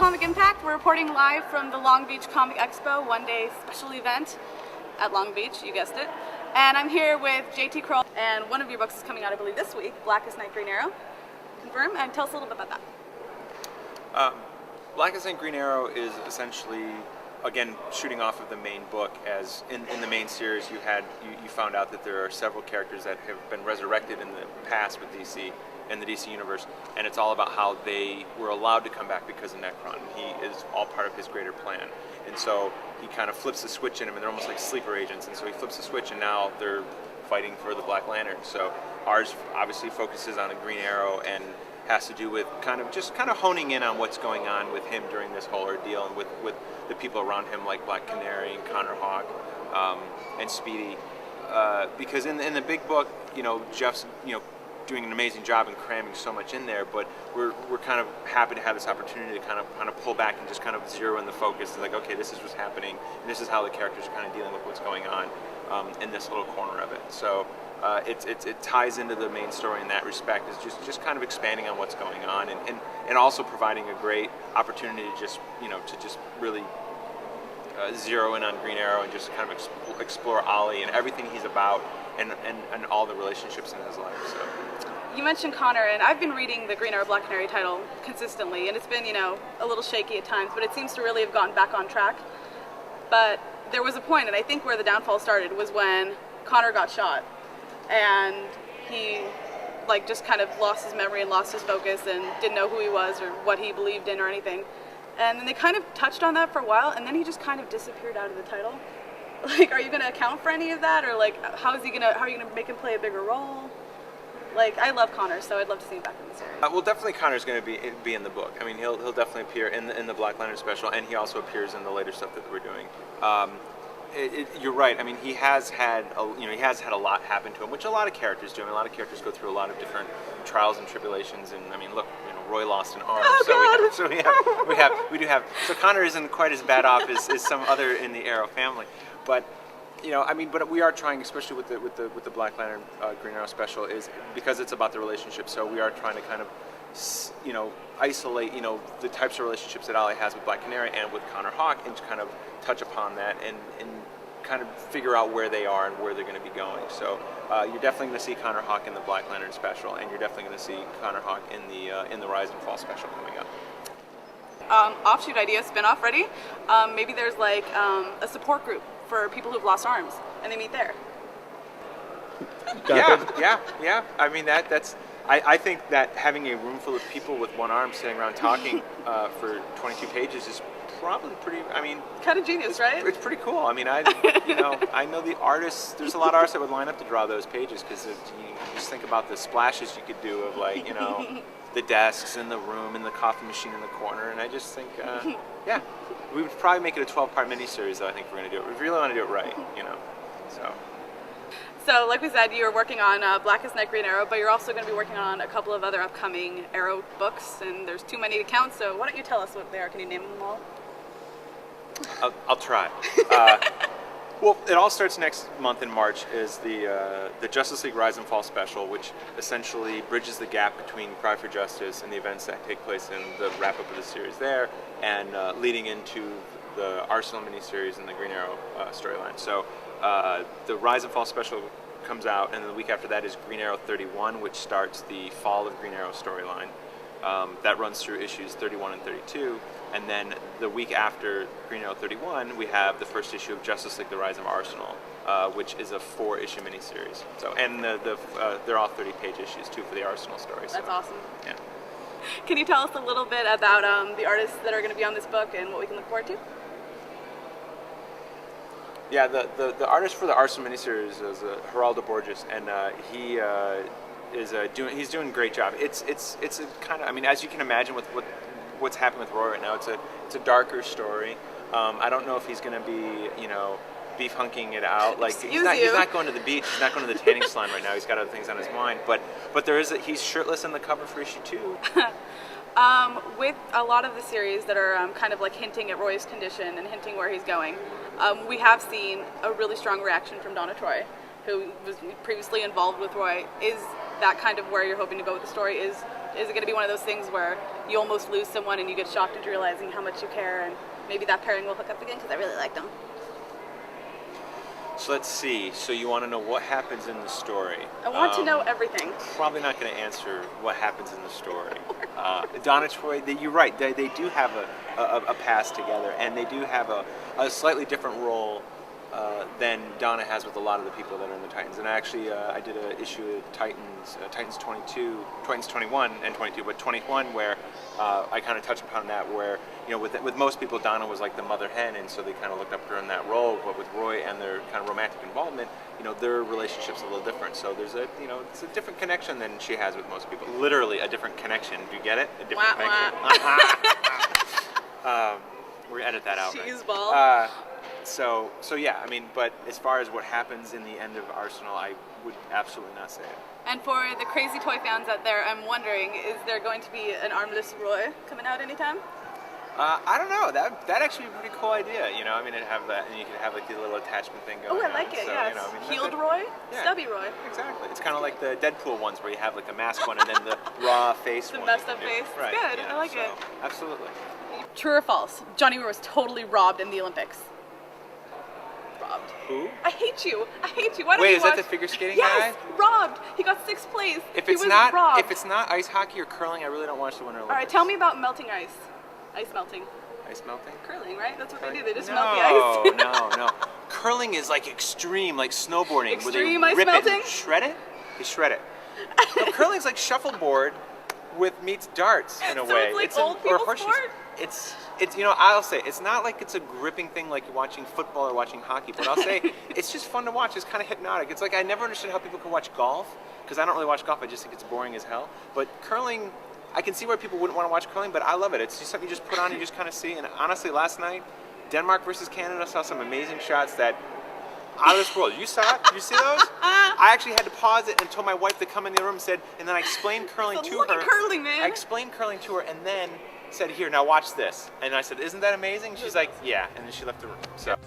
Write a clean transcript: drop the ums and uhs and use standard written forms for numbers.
ComicImpact. We're reporting live from the Long Beach Comic Expo, one-day special event at Long Beach, you guessed it. And I'm here with JT Krul, and one of your books is coming out, I believe, this week, Blackest Green Arrow. Confirm, and tell us a little bit about that. Blackest Green Arrow is essentially, again, shooting off of the main book. As in the main series, you found out that there are several characters that have been resurrected in the past with DC, in the DC universe, and it's all about how they were allowed to come back because of Necron. He is all part of his greater plan, and so he kind of flips the switch in him, and they're almost like sleeper agents, and so he flips the switch, and now they're fighting for the Black Lantern. So ours obviously focuses on a Green Arrow and has to do with kind of honing in on what's going on with him during this whole ordeal, and with the people around him like Black Canary and Connor Hawke and Speedy, because in the big book, Jeff's doing an amazing job in cramming so much in there, but we're kind of happy to have this opportunity to kind of pull back and just kind of zero in the focus. It's like, okay, this is what's happening, and this is how the characters are kind of dealing with what's going on in this little corner of it. So it ties into the main story in that respect. Is just kind of expanding on what's going on, and also providing a great opportunity to just really zero in on Green Arrow and just kind of explore Ollie and everything he's about, and all the relationships in his life. So. You mentioned Connor, and I've been reading the Green Arrow Black Canary title consistently, and it's been, a little shaky at times, but it seems to really have gotten back on track. But there was a point, and I think where the downfall started was when Connor got shot, and he just kind of lost his memory and lost his focus and didn't know who he was or what he believed in or anything. And then they kind of touched on that for a while, and then he just kind of disappeared out of the title. Are you going to account for any of that, or how are you going to make him play a bigger role? I love Connor, so I'd love to see him back in the series. Well, definitely Connor's going to be in the book. I mean, he'll definitely appear in the Black Lantern special, and he also appears in the later stuff that we're doing. You're right. I mean, he has had a lot happen to him, which a lot of characters do. I mean, a lot of characters go through a lot of different trials and tribulations, and I mean, look, Roy lost an arm, so Connor isn't quite as bad off as some other in the Arrow family, but. But we are trying, especially with the Black Lantern Green Arrow special, is because it's about the relationship. So we are trying to kind of, isolate, the types of relationships that Ollie has with Black Canary and with Connor Hawke, and to kind of touch upon that and kind of figure out where they are and where they're going to be going. So you're definitely going to see Connor Hawke in the Black Lantern special, and you're definitely going to see Connor Hawke in the Rise and Fall special coming up. Offshoot idea, spin-off ready. Maybe there's a support group for people who've lost arms, and they meet there. Yeah. I mean, I think that having a room full of people with one arm sitting around talking for 22 pages is probably pretty. I mean, kind of genius, right? It's pretty cool. I mean, I know the artists. There's a lot of artists that would line up to draw those pages, because you just think about the splashes you could do of the desks in the room and the coffee machine in the corner, and I just think, we would probably make it a 12-part miniseries, though. I think we're going to do it. We really want to do it right, So, like we said, you're working on Blackest Green Arrow, but you're also going to be working on a couple of other upcoming Arrow books, and there's too many to count, so why don't you tell us what they are? Can you name them all? I'll try. Well, it all starts next month in March, is the Justice League Rise and Fall special, which essentially bridges the gap between Cry for Justice and the events that take place in the wrap-up of the series there, and leading into the Arsenal miniseries and the Green Arrow storyline. So the Rise and Fall special comes out, and then the week after that is Green Arrow 31, which starts the Fall of Green Arrow storyline. That runs through issues 31 and 32, and then the week after Green Arrow 31, we have the first issue of Justice League: The Rise of Arsenal, which is a 4-issue miniseries. So, and they're all 30-page issues too for the Arsenal story. That's awesome. Yeah. Can you tell us a little bit about the artists that are going to be on this book and what we can look forward to? Yeah, the artist for the Arsenal miniseries is Geraldo Borges, and he's doing a great job. It's a kind of, I mean, as you can imagine with what's happening with Roy right now, it's a darker story. I don't know if he's going to be beef hunking it out. He's not going to the beach. He's not going to the tanning salon right now. He's got other things on his mind. But he's shirtless in the cover for issue 2. With a lot of the series that are kind of hinting at Roy's condition and hinting where he's going, we have seen a really strong reaction from Donna Troy, who was previously involved with Roy. Is that kind of where you're hoping to go with the story? Is Is it going to be one of those things where you almost lose someone and you get shocked into realizing how much you care, and maybe that pairing will hook up again because I really liked them. So let's see. So you want to know what happens in the story? I want to know everything. Probably not going to answer what happens in the story. Donna Troy, you're right. They do have a past together, and they do have a slightly different role than Donna has with a lot of the people that are in the Titans. And actually, I did an issue of Titans 21 and 22, but 21 where I kind of touched upon that, where with most people, Donna was like the mother hen, and so they kind of looked up to her in that role. But with Roy and their kind of romantic involvement, their relationship's a little different. So there's it's a different connection than she has with most people. Literally a different connection. Do you get it? A different connection. We're gonna edit that out. Cheeseball. Right? So yeah, I mean, but as far as what happens in the end of Arsenal, I would absolutely not say it. And for the crazy toy fans out there, I'm wondering, is there going to be an armless Roy coming out anytime? I don't know. That actually be a pretty cool idea. I mean, it'd have that, and you could have like the little attachment thing going. Oh, I like it. So, yeah. Healed Roy, yeah, stubby Roy. Exactly. It's kind of like the Deadpool ones where you have like the mask one and then the raw face the one. The messed up face. Right. It's good. Yeah, I like it. Absolutely. True or false? Johnny Weir was totally robbed in the Olympics. Robbed. Who? I hate you. I hate you. Why don't Wait, you is watch... that the figure skating guy? Yes, robbed. He got 6th place. If he it's was not robbed. if it's not ice hockey or curling, I really don't watch the Winter Olympics. All right, tell me about melting ice. Ice melting. Ice melting? Curling, right? That's what they do. They just no, melt the ice. no. Curling is like extreme, like snowboarding. Extreme where they ice rip melting? it and shred it? They shred it. No, curling's like shuffleboard meets darts in a way. It's like old people's sport? It's I'll say it's not like it's a gripping thing like you're watching football or watching hockey, but I'll say it's just fun to watch. It's kind of hypnotic. It's like I never understood how people could watch golf, because I don't really watch golf. I just think it's boring as hell. But curling, I can see why people wouldn't want to watch curling, but I love it. It's just something you just put on and you just kind of see. And honestly, last night, Denmark versus Canada, saw some amazing shots that out of this world. You saw it? Did you see those? I actually had to pause it and told my wife to come in the room and then I explained curling to her. Curling, man. I explained curling to her and then said, here, now watch this. And I said, isn't that amazing? She's like, yeah. And then she left the room. So.